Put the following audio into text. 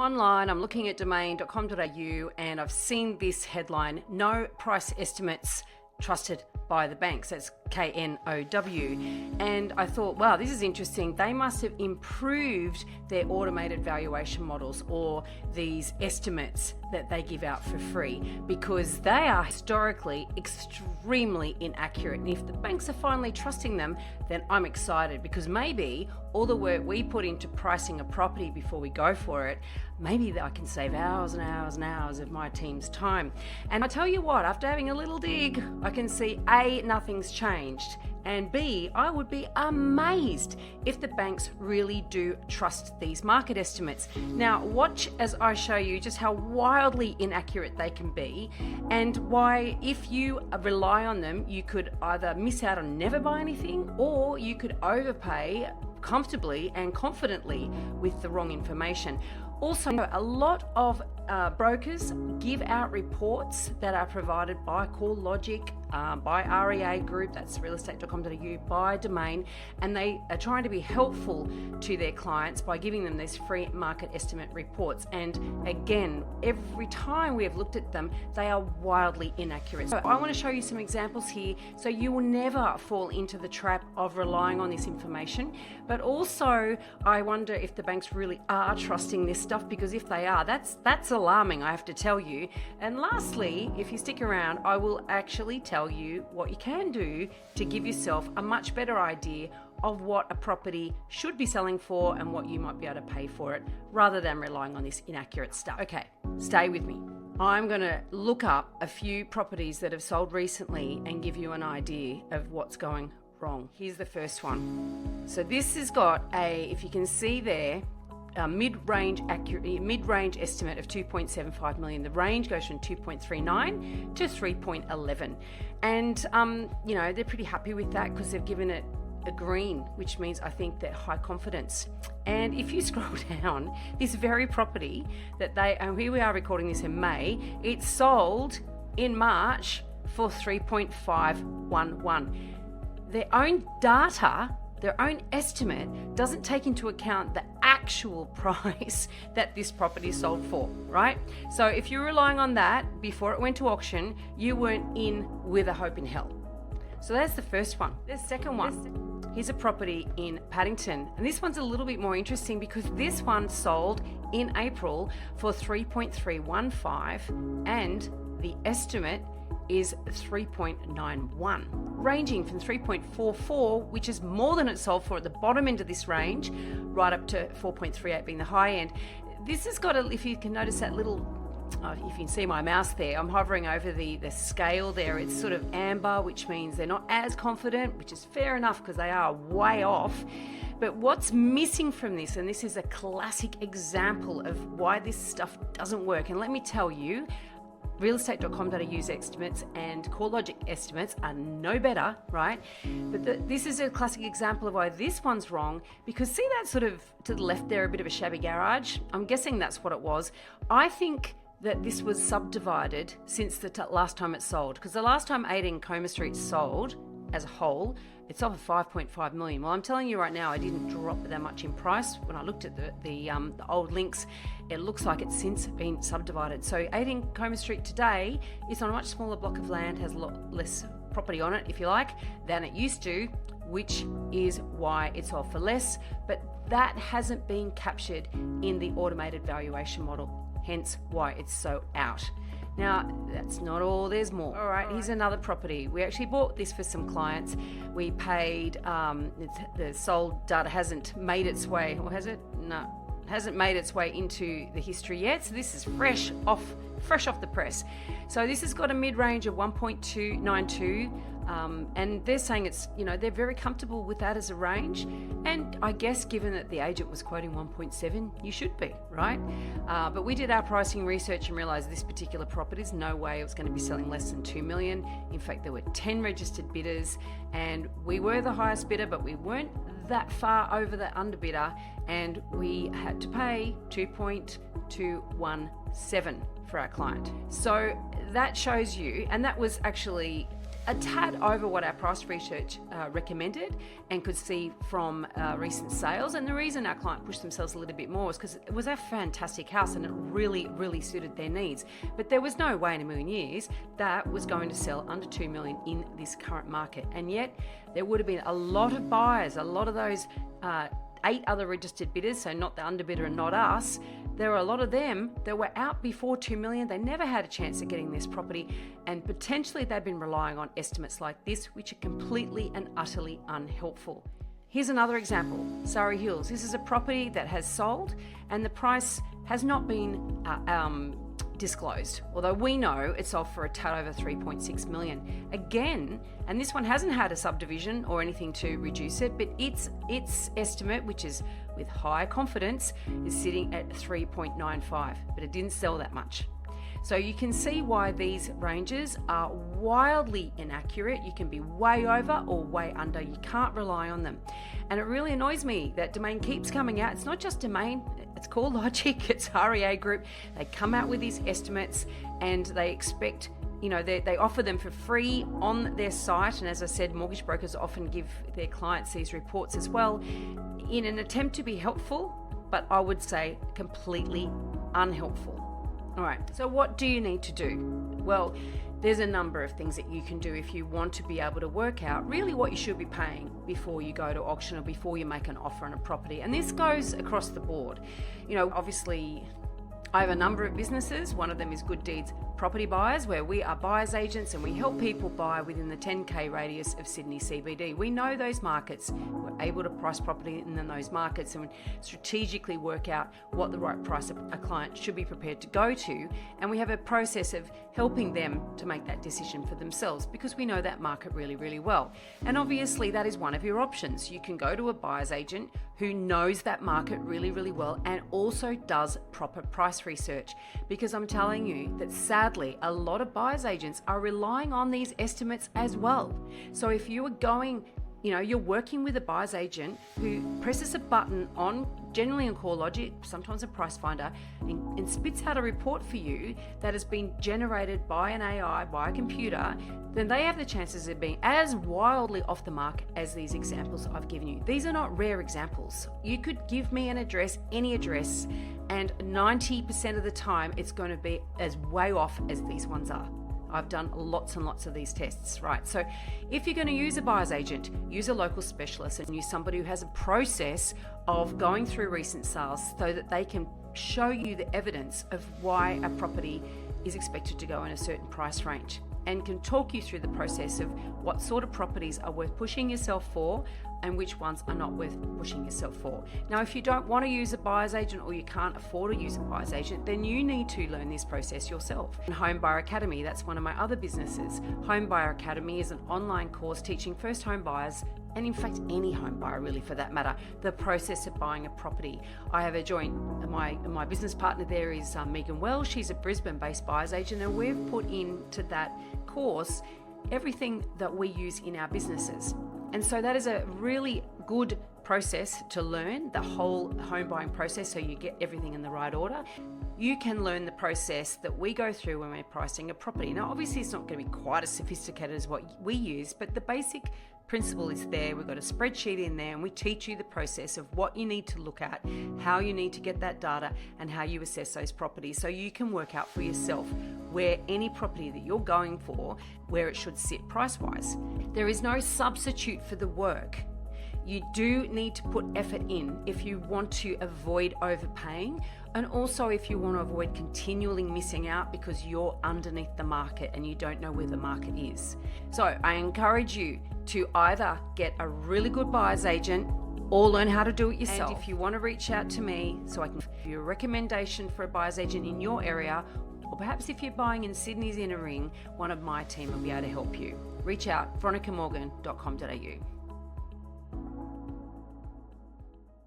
online, I'm looking at domain.com.au, and I've seen this headline, no price estimates trusted by the banks. That's KNOW. And I thought, wow, this is interesting. They must have improved their automated valuation models, or these estimates that they give out for free, because they are historically extremely inaccurate. And if the banks are finally trusting them, then I'm excited, because maybe all the work we put into pricing a property before we go for it, maybe I can save hours and hours and hours of my team's time. And I tell you what, after having a little dig, I can see A, nothing's changed, and B, I would be amazed if the banks really do trust these market estimates. Now, watch as I show you just how wildly inaccurate they can be, and why if you rely on them, you could either miss out on never buy anything, or you could overpay comfortably and confidently with the wrong information. Also, a lot of brokers give out reports that are provided by CoreLogic, by REA Group, that's realestate.com.au, by Domain, and they are trying to be helpful to their clients by giving them these free market estimate reports. And again, every time we have looked at them, they are wildly inaccurate. So I want to show you some examples here so you will never fall into the trap of relying on this information. But also, I wonder if the banks really are trusting this stuff, because if they are, that's alarming, I have to tell you. And lastly, if you stick around, I will actually tell you what you can do to give yourself a much better idea of what a property should be selling for and what you might be able to pay for it, rather than relying on this inaccurate stuff. Okay, stay with me. I'm going to look up a few properties that have sold recently and give you an idea of what's going wrong. Here's the first one. So this has got if you can see there, a mid-range estimate of 2.75 million. The range goes from 2.39 to 3.11, and they're pretty happy with that because they've given it a green, which means I think they're high confidence. And if you scroll down, this very property and here we are recording this in May, it sold in March for 3.511. Their own data, their own estimate doesn't take into account the actual price that this property sold for, right? So if you're relying on that before it went to auction, you weren't in with a hope in hell. So that's the first one. The second one, here's a property in Paddington, and this one's a little bit more interesting because this one sold in April for 3.315, and the estimate is 3.91, ranging from 3.44, which is more than it sold for at the bottom end of this range, right up to 4.38 being the high end. This has got if you can notice that little, if you can see my mouse there, I'm hovering over the scale there. It's sort of amber, which means they're not as confident, which is fair enough because they are way off. But what's missing from this, and this is a classic example of why this stuff doesn't work, and let me tell you, realestate.com.au's estimates and CoreLogic estimates are no better, right? But this is a classic example of why this one's wrong, because see that sort of to the left there, a bit of a shabby garage? I'm guessing that's what it was. I think that this was subdivided since the last time it sold, because the last time 18 Comer Street sold as a whole, it sold for 5.5 million. Well, I'm telling you right now, I didn't drop that much in price. When I looked at the old links, it looks like it's since been subdivided. So 18 Comer Street today is on a much smaller block of land, has a lot less property on it, if you like, than it used to, which is why it sold for less. But that hasn't been captured in the automated valuation model, hence why it's so out. Now, that's not all, there's more. All right, here's another property. We actually bought this for some clients. We paid, the sold data hasn't made its way, or has it? No, hasn't made its way into the history yet. So this is fresh off the press. So this has got a mid-range of 1.292. And they're saying it's, they're very comfortable with that as a range. And I guess given that the agent was quoting 1.7, you should be, right? But we did our pricing research and realised this particular property is no way it was going to be selling less than 2 million. In fact, there were 10 registered bidders and we were the highest bidder, but we weren't that far over the underbidder, and we had to pay 2.217 for our client. So that shows you, and that was actually a tad over what our price research recommended and could see from recent sales. And the reason our client pushed themselves a little bit more was because it was a fantastic house and it really, really suited their needs. But there was no way in a million years that was going to sell under $2 million in this current market. And yet there would have been a lot of buyers, a lot of those 8 other registered bidders, so not the underbidder and not us. There were a lot of them that were out before $2 million. They never had a chance at getting this property, and potentially they've been relying on estimates like this, which are completely and utterly unhelpful. Here's another example, Surrey Hills. This is a property that has sold and the price has not been disclosed, although we know it sold for a tad over 3.6 million. Again, and this one hasn't had a subdivision or anything to reduce it, but its estimate, which is with high confidence, is sitting at 3.95, but it didn't sell that much. So you can see why these ranges are wildly inaccurate. You can be way over or way under. You can't rely on them. And it really annoys me that Domain keeps coming out. It's not just Domain, it's CoreLogic, it's REA Group. They come out with these estimates and they expect, they offer them for free on their site. And as I said, mortgage brokers often give their clients these reports as well in an attempt to be helpful, but I would say completely unhelpful. All right, so what do you need to do? Well, there's a number of things that you can do if you want to be able to work out really what you should be paying before you go to auction or before you make an offer on a property. And this goes across the board. Obviously, I have a number of businesses. One of them is Good Deeds Property Buyers, where we are buyers agents and we help people buy within the 10k radius of Sydney CBD. We know those markets. We're able to price property in those markets and strategically work out what the right price a client should be prepared to go to. And we have a process of helping them to make that decision for themselves because we know that market really, really well. And obviously that is one of your options. You can go to a buyer's agent who knows that market really, really well and also does proper price research, because I'm telling you that sadly a lot of buyer's agents are relying on these estimates as well. So if you are going, you're working with a buyer's agent who presses a button generally on CoreLogic, sometimes a price finder, and spits out a report for you that has been generated by an AI, by a computer, then they have the chances of being as wildly off the mark as these examples I've given you. These are not rare examples. You could give me an address, any address, and 90% of the time it's going to be as way off as these ones are. I've done lots and lots of these tests, right? So if you're going to use a buyer's agent, use a local specialist and use somebody who has a process of going through recent sales so that they can show you the evidence of why a property is expected to go in a certain price range, and can talk you through the process of what sort of properties are worth pushing yourself for and which ones are not worth pushing yourself for. Now, if you don't want to use a buyer's agent or you can't afford to use a buyer's agent, then you need to learn this process yourself. And Home Buyer Academy, that's one of my other businesses. Home Buyer Academy is an online course teaching first home buyers, and in fact any home buyer really for that matter, the process of buying a property. I have a joint, my business partner there is Megan Wells. She's a Brisbane-based buyer's agent, and we've put into that course everything that we use in our businesses. And so that is a really good process to learn, the whole home buying process, so you get everything in the right order. You can learn the process that we go through when we're pricing a property. Now, obviously it's not going to be quite as sophisticated as what we use, but the basic principle is there. We've got a spreadsheet in there and we teach you the process of what you need to look at, how you need to get that data, and how you assess those properties so you can work out for yourself where any property that you're going for, where it should sit price-wise. There is no substitute for the work. You do need to put effort in if you want to avoid overpaying, and also if you want to avoid continually missing out because you're underneath the market and you don't know where the market is. So I encourage you to either get a really good buyer's agent or learn how to do it yourself. And if you want to reach out to me so I can give you a recommendation for a buyer's agent in your area, or perhaps if you're buying in Sydney's inner ring, one of my team will be able to help you. Reach out, veronicamorgan.com.au.